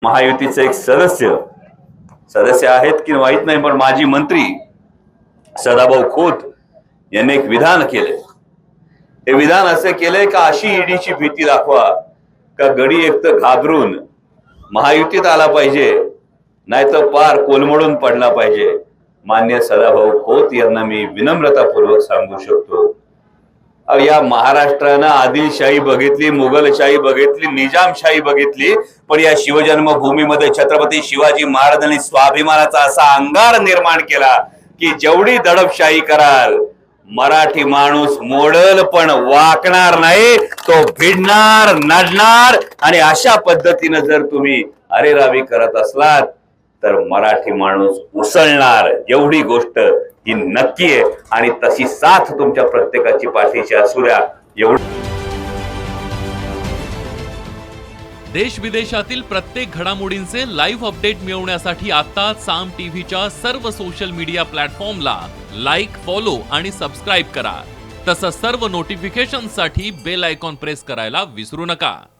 महायुतीचे एक सदस्य आहेत की माहित नाही, पण माजी मंत्री सदाभाऊ खोत यांनी एक विधान केले. हे विधान असे केले का अशी ईडीची भीती दाखवा का गडी एक तर घाबरून महायुतीत आला पाहिजे, नाहीतर पार कोलमडून पडला पाहिजे. मान्य सदाभाऊ खोत यांना मी विनम्रतापूर्वक सांगू शकतो, या महाराष्ट्रानं आदिलशाही बघितली, मुघलशाही बघितली, निजामशाही बघितली, पण या शिवजन्मभूमीमध्ये छत्रपती शिवाजी महाराजांनी स्वाभिमानाचा असा अंगार निर्माण केला की जेवढी दडपशाही कराल मराठी माणूस मोडल पण वाकणार नाही, तो भिडणार, नडणार. आणि अशा पद्धतीने जर तुम्ही अरेरावी करत असलात तर मराठी माणूस उसळणार, एवढी गोष्ट ही नक्की आहे. आणि तशी साथ तुमच्या प्रत्येकाची पाठीशी असू द्या. देश विदेशातील प्रत्येक घडामोडींचे लाईव्ह अपडेट मिळवण्यासाठी आता साम टीव्हीच्या सर्व सोशल मीडिया प्लॅटफॉर्मला लाईक, फॉलो आणि सबस्क्राईब करा. तसंच सर्व नोटिफिकेशनसाठी बेल आयकॉन प्रेस करायला विसरू नका.